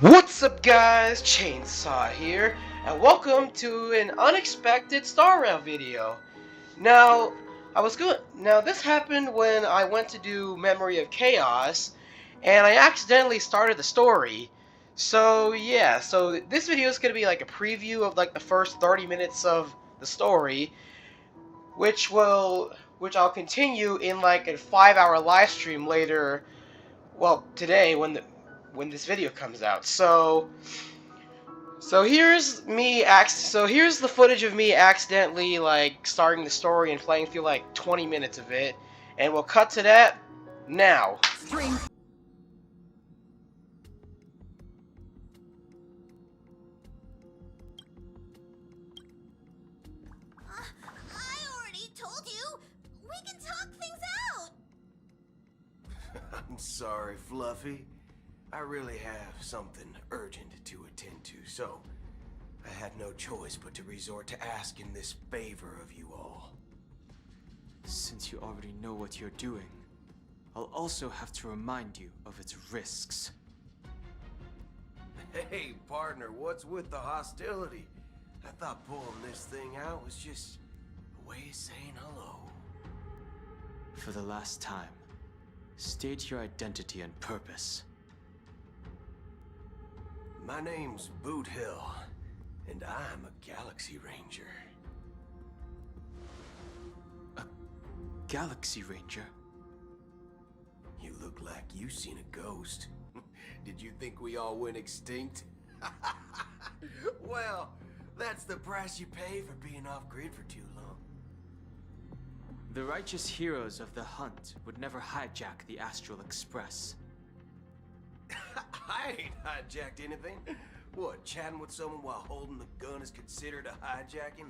What's up guys, Chainsaw here, and welcome to an unexpected Star Rail video. Now this happened when I went to do Memory of Chaos, and I accidentally started the story. So yeah, so this video is gonna be like a preview of like the first 30 minutes of the story, which I'll continue in like a 5-hour live stream later, well, today when this video comes out. So here's the footage of me accidentally like starting the story and playing through like 20 minutes of it, and we'll cut to that now. String. I already told you. We can talk things out. I'm sorry, Fluffy. I really have something urgent to attend to, so I had no choice but to resort to asking this favor of you all. Since you already know what you're doing, I'll also have to remind you of its risks. Hey, partner, what's with the hostility? I thought pulling this thing out was just a way of saying hello. For the last time, state your identity and purpose. My name's Boot Hill, and I'm a Galaxy Ranger. A Galaxy Ranger? You look like you seen a ghost. Did you think we all went extinct? Well, that's the price you pay for being off-grid for too long. The righteous heroes of the hunt would never hijack the Astral Express. I ain't hijacked anything. What, chatting with someone while holding the gun is considered a hijacking?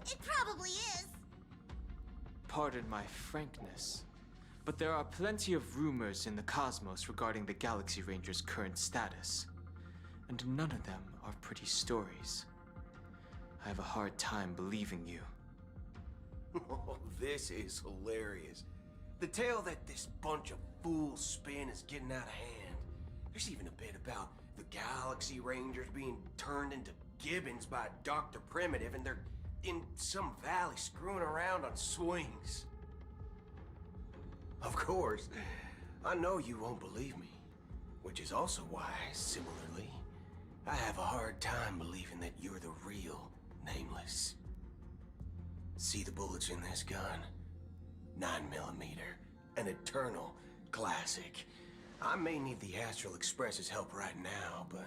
It probably is. Pardon my frankness, but there are plenty of rumors in the cosmos regarding the Galaxy Ranger's current status, and none of them are pretty stories. I have a hard time believing you. Oh, this is hilarious. The tale that this bunch of fools spin is getting out of hand. There's even a bit about the Galaxy Rangers being turned into gibbons by Dr. Primitive, and they're in some valley screwing around on swings. Of course, I know you won't believe me, which is also why, similarly, I have a hard time believing that you're the real Nameless. See the bullets in this gun? 9mm, an eternal classic. I may need the Astral Express's help right now, but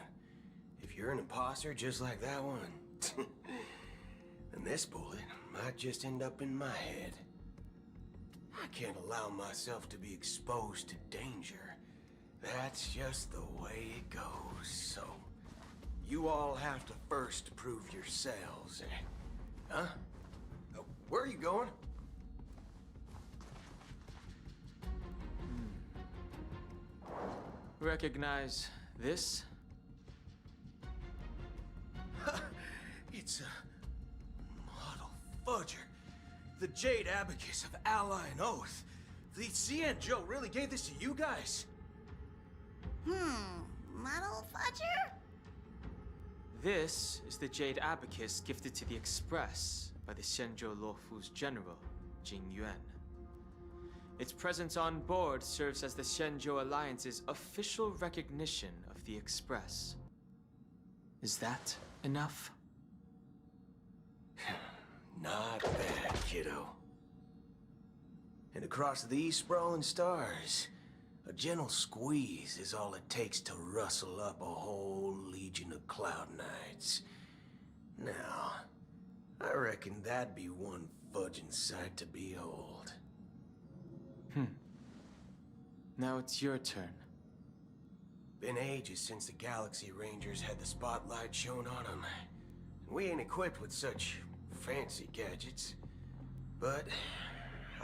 if you're an imposter just like that one, then this bullet might just end up in my head. I can't allow myself to be exposed to danger. That's just the way it goes, so you all have to first prove yourselves. Huh? Where are you going? Recognize this? It's a model fudger. The Jade Abacus of Ally and Oath. The CN Joe really gave this to you guys? Model fudger? This is the Jade Abacus gifted to the Express by the Shenzhou Luofu's general, Jing Yuan. Its presence on board serves as the Shenzhou Alliance's official recognition of the Express. Is that enough? Not bad, kiddo. And across these sprawling stars, a gentle squeeze is all it takes to rustle up a whole legion of Cloud Knights. Now, I reckon that'd be one fudging sight to behold. Now it's your turn. Been ages since the Galaxy Rangers had the spotlight shown on them. We ain't equipped with such fancy gadgets. But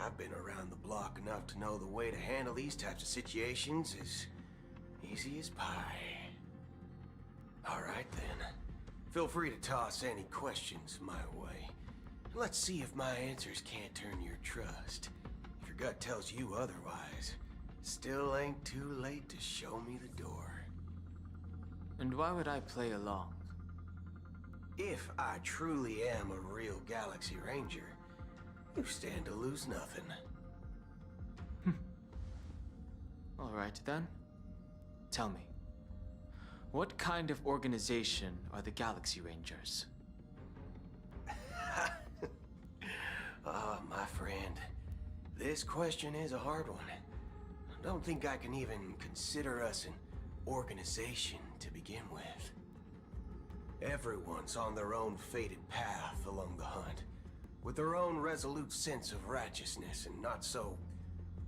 I've been around the block enough to know the way to handle these types of situations is easy as pie. Alright then. Feel free to toss any questions my way. Let's see if my answers can't turn your trust. If your gut tells you otherwise, still ain't too late to show me the door. And why would I play along? If I truly am a real Galaxy Ranger, you stand to lose nothing. Alright then. Tell me, what kind of organization are the Galaxy Rangers? My friend, this question is a hard one. I don't think I can even consider us an organization to begin with. Everyone's on their own fated path along the hunt, with their own resolute sense of righteousness and not so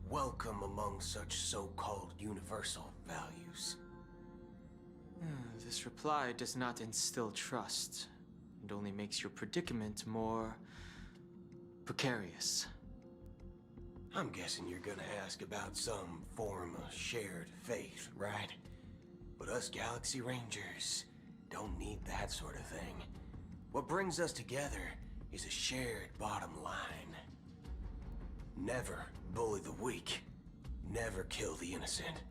welcome among such so-called universal values. This reply does not instill trust. It only makes your predicament more precarious. I'm guessing you're gonna ask about some form of shared faith, right? But us Galaxy Rangers don't need that sort of thing. What brings us together is a shared bottom line. Never bully the weak. Never kill the innocent.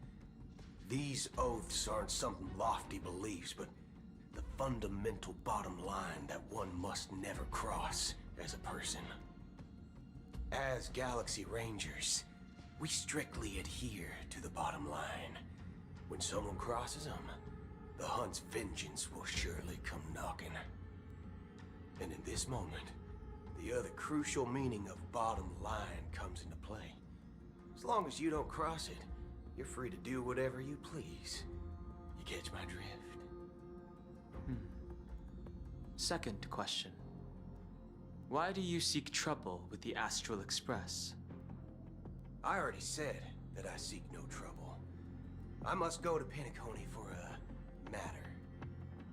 These oaths aren't some lofty beliefs, but the fundamental bottom line that one must never cross as a person. As Galaxy Rangers, we strictly adhere to the bottom line. When someone crosses them, the hunt's vengeance will surely come knocking. And in this moment, the other crucial meaning of bottom line comes into play. As long as you don't cross it, you're free to do whatever you please. You catch my drift? Second question. Why do you seek trouble with the Astral Express? I already said that I seek no trouble. I must go to Penacony for a matter.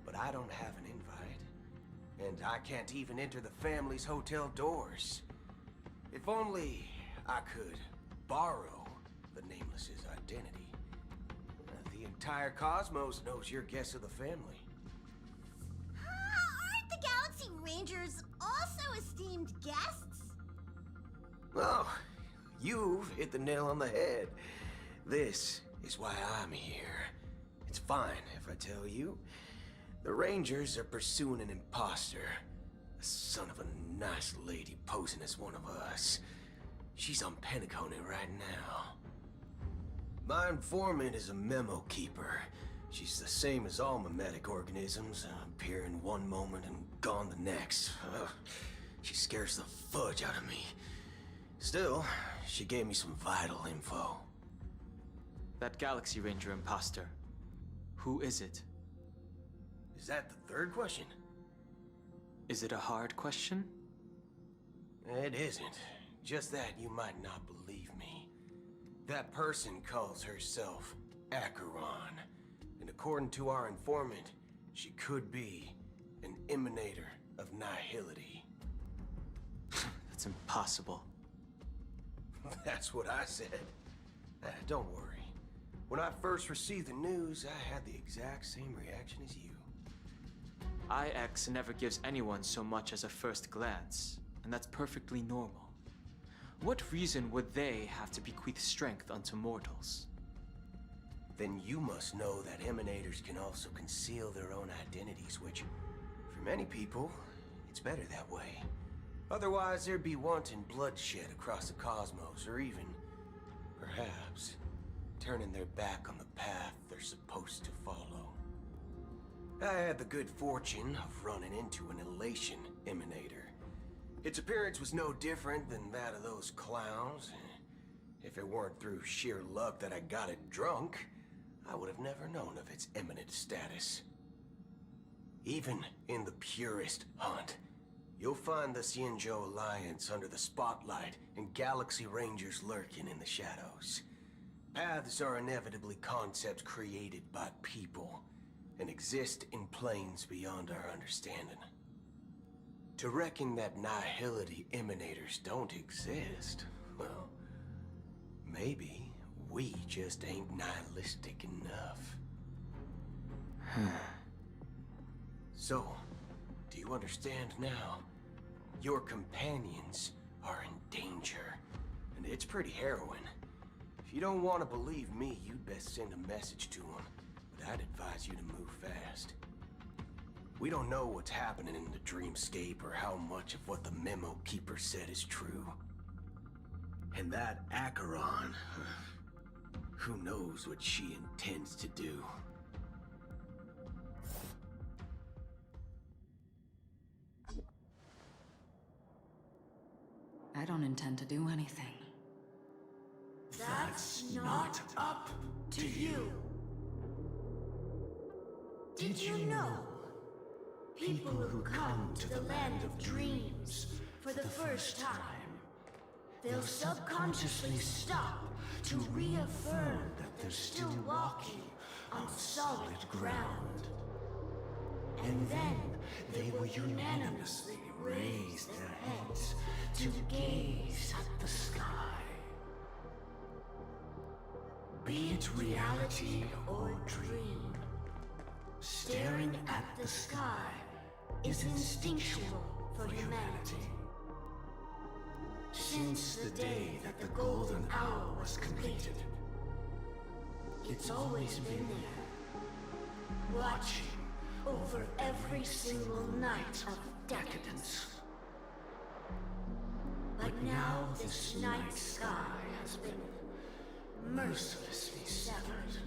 But I don't have an invite. And I can't even enter the family's hotel doors. If only I could borrow the Nameless's identity. The entire cosmos knows you're guests of the family. Aren't the Galaxy Rangers also esteemed guests? Oh, you've hit the nail on the head. This is why I'm here. It's fine if I tell you. The Rangers are pursuing an imposter. A son of a nice lady posing as one of us. She's on Penacony right now. My informant is a memo keeper. She's the same as all mimetic organisms, appearing one moment and gone the next. She scares the fudge out of me. Still, she gave me some vital info. That Galaxy Ranger imposter. Who is it? Is that the third question? Is it a hard question? It isn't. Just that you might not believe me. That person calls herself Acheron. And according to our informant, she could be an emanator of nihility. That's impossible. That's what I said. Don't worry. When I first received the news, I had the exact same reaction as you. IX never gives anyone so much as a first glance, and that's perfectly normal. What reason would they have to bequeath strength unto mortals? Then you must know that emanators can also conceal their own identities, which, for many people, it's better that way. Otherwise, there'd be wanton bloodshed across the cosmos, or even, perhaps, turning their back on the path they're supposed to follow. I had the good fortune of running into an elation emanator. Its appearance was no different than that of those clowns. If it weren't through sheer luck that I got it drunk, I would have never known of its eminent status. Even in the purest hunt, you'll find the Xianzhou Alliance under the spotlight and Galaxy Rangers lurking in the shadows. Paths are inevitably concepts created by people and exist in planes beyond our understanding. To reckon that nihility emanators don't exist, well, maybe we just ain't nihilistic enough. So, do you understand now? Your companions are in danger, and it's pretty harrowing. If you don't want to believe me, you'd best send a message to them I'd advise you to move fast. We don't know what's happening in the dreamscape or how much of what the memo keeper said is true. And that Acheron, who knows what she intends to do. I don't intend to do anything. That's not up to you. Did you know? People who come to the land of dreams for the first time, they'll subconsciously stop to reaffirm that they're still walking on solid ground. And then they will unanimously raise their heads to gaze at the sky. Be it reality or dream, staring at the sky is instinctual for humanity. Since the day that the golden hour was completed, it's always been there, watching over every single night of decadence. But now this night sky has been mercilessly severed,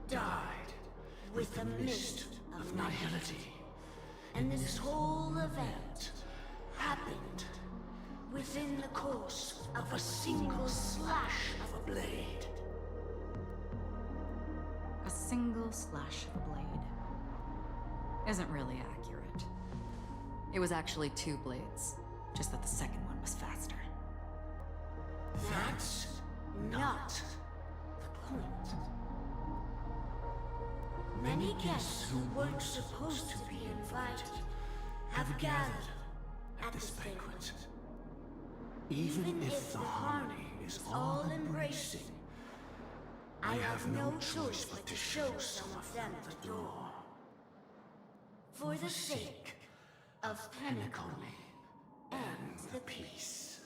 dyed with the mist of nihility. And this whole event happened within the course of a single slash of a blade. A single slash of a blade isn't really accurate. It was actually 2 blades, just that the second one was faster. That's not the point. Many guests who weren't supposed to be invited have gathered at this banquet. Even if the harmony is all embracing, I have no choice but to show some of them the door. For the sake of penacony and the peace.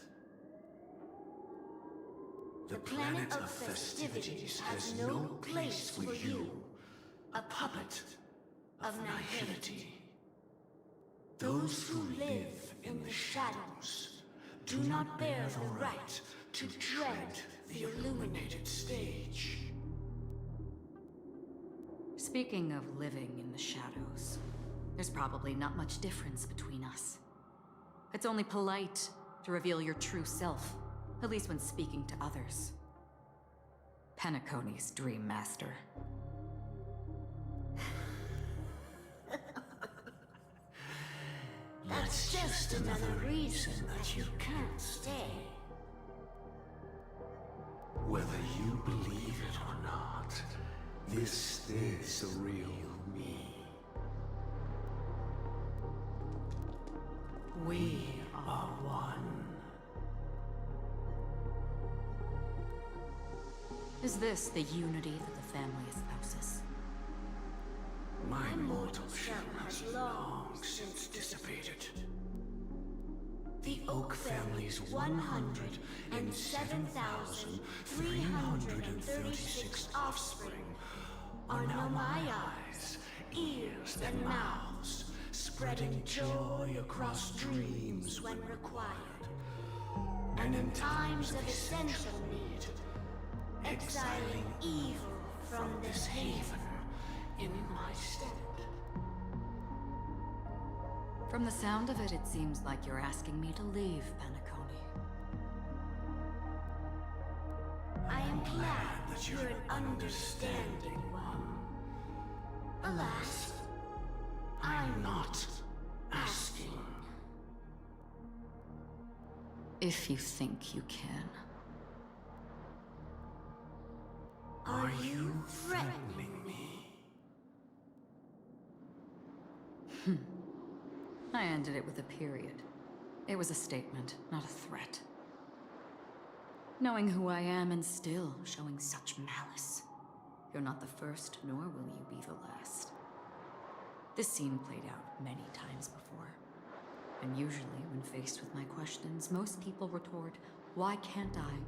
The planet of festivities has no place for you, a puppet of nihility. Those who live in the shadows do not bear the right to tread the illuminated stage. Speaking of living in the shadows, there's probably not much difference between us. It's only polite to reveal your true self, at least when speaking to others. Penacony's Dream Master. That's just another reason that you can't stay. Whether you believe it or not, this is the real me. We are one. Is this the unity that the family espouses? My mortal shell has long since dissipated. The Oak family's 107,336 offspring are now my eyes, ears, and mouths, spreading joy across dreams when required, and in times of essential need, exiling evil from this haven in my stead. From the sound of it, it seems like you're asking me to leave Penacony. I am glad that you're an understanding one. Alas, I'm not asking. If you think you can. Are you threatening me? I ended it with a period. It was a statement, not a threat. Knowing who I am and still showing such malice. You're not the first, nor will you be the last. This scene played out many times before. And usually, when faced with my questions, most people retort, "Why can't I?"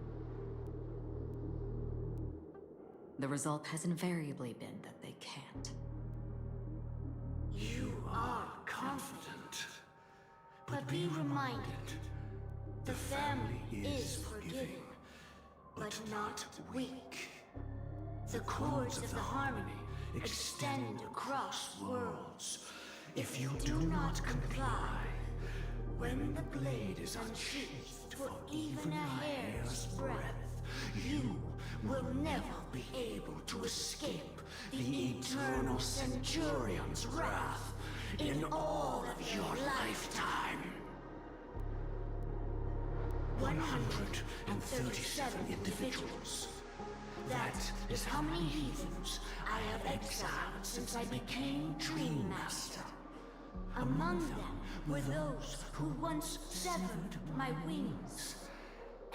The result has invariably been that they can't. You are confident. But be reminded, the family is forgiving, but not weak. The cords of the harmony extend across worlds. If you do not comply, when the blade is unsheathed for even a hair's breadth, you will never be able to escape the eternal Centurion's wrath in all of your lifetime. 137 individuals. That is how many heathens I have exiled since I became Dream Master. Among them were those who once severed my wings,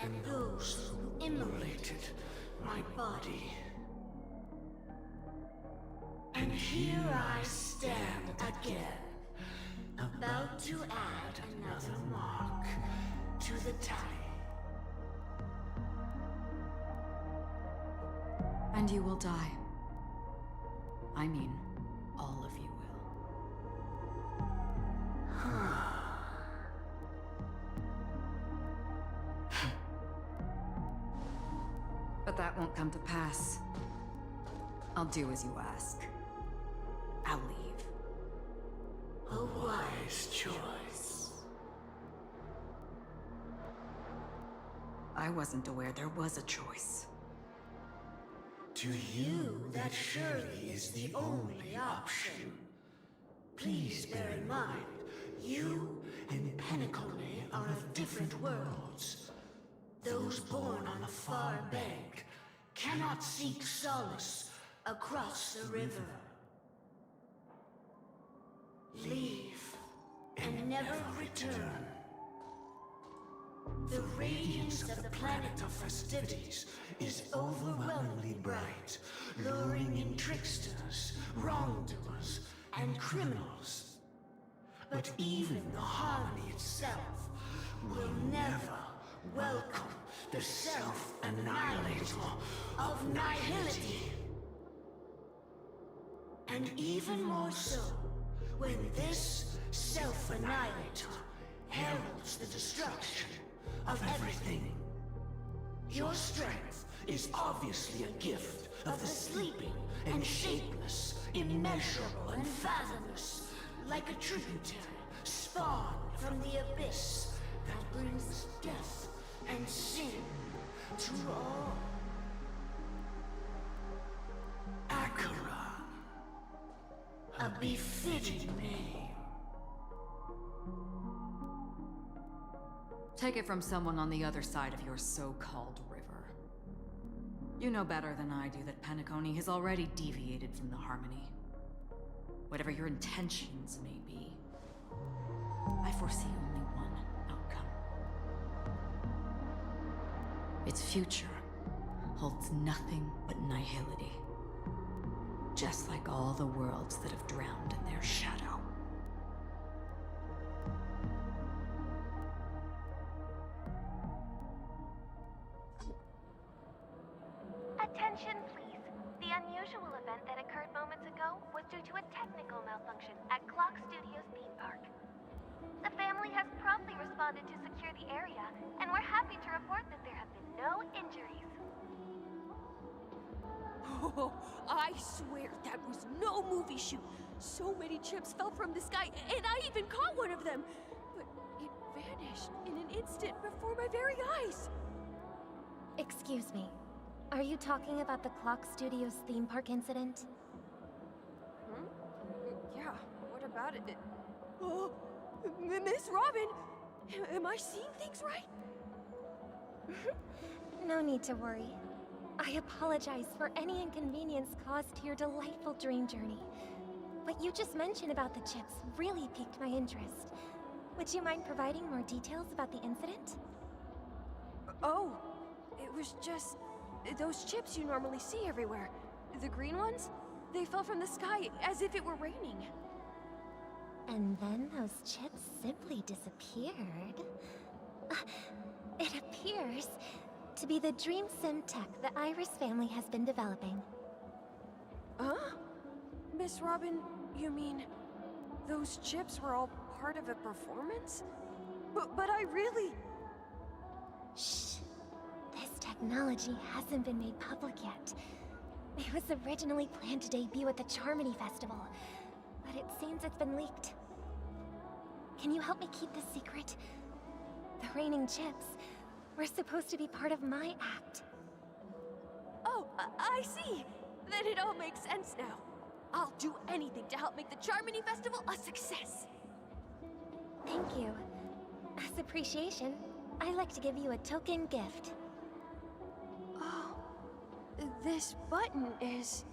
and those who immolated my body. And here I stand again, about to add another mark to the tally. And you will die. I mean, all of you will. But that won't come to pass. I'll do as you ask. I'll leave. A wise choice. I wasn't aware there was a choice. To you, that surely is the only option. Please bear in mind, you and penacony are of different worlds. Those born on the far bank cannot seek solace across the river. Leave and never return. The radiance of the planet of festivities is overwhelmingly bright, luring in tricksters, wrongdoers, and criminals. But even the harmony itself will never welcome the self-annihilator of nihility. And even more so, when this self-annihilator heralds the destruction of everything. Your strength is obviously a gift of the sleeping and shapeless, immeasurable and fathomless, like a tributary spawned from the abyss that brings death and sin to all. Akira, a befitting name. Take it from someone on the other side of your so-called river. You know better than I do that Penacony has already deviated from the harmony. Whatever your intentions may be, I foresee only one outcome. Its future holds nothing but nihility. Just like all the worlds that have drowned in their shadow. Attention, please. The unusual event that occurred moments ago was due to a technical malfunction at Clock Studios theme park. The family has promptly responded to secure the area, and we're happy to report that there have been no injuries. Oh, I swear that was no movie shoot. So many chips fell from the sky, and I even caught one of them. But it vanished in an instant before my very eyes. Excuse me. Are you talking about the Clock Studios theme park incident? Hmm? Yeah, what about it? Oh, Miss Robin! Am I seeing things right? No need to worry. I apologize for any inconvenience caused to your delightful dream journey. What you just mentioned about the chips really piqued my interest. Would you mind providing more details about the incident? Oh, it was just those chips you normally see everywhere. The green ones? They fell from the sky as if it were raining. And then those chips simply disappeared. It appears to be the dream sim tech the Iris family has been developing. Huh? Miss Robin, you mean those chips were all part of a performance? But I really... Shh. This technology hasn't been made public yet. It was originally planned to debut at the Charmony Festival, but it seems it's been leaked. Can you help me keep this secret? The raining chips were supposed to be part of my act. Oh, I see. Then it all makes sense now. I'll do anything to help make the Charmony Festival a success. Thank you. As appreciation, I'd like to give you a token gift. Oh, this button is...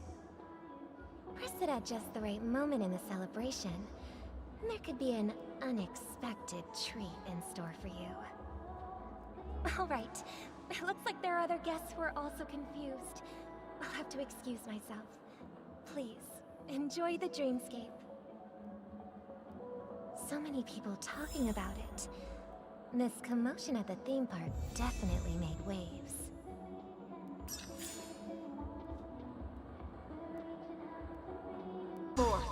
Press it at just the right moment in the celebration, and there could be an unexpected treat in store for you. Alright, it looks like there are other guests who are also confused. I'll have to excuse myself. Please, enjoy the dreamscape. So many people talking about it. This commotion at the theme park definitely made waves. Forth,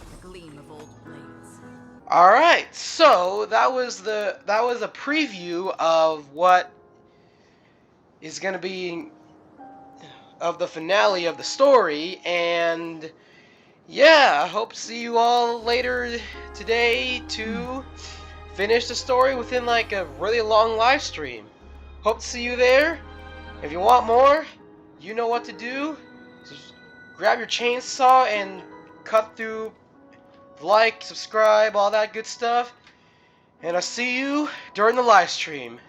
the gleam of old blades. All right, so that was a preview of what is going to be of the finale of the story, and yeah, I hope to see you all later today to finish the story within like a really long live stream. Hope to see you there. If you want more, you know what to do. Just grab your chainsaw and cut through, like, subscribe, all that good stuff. And I'll see you during the live stream.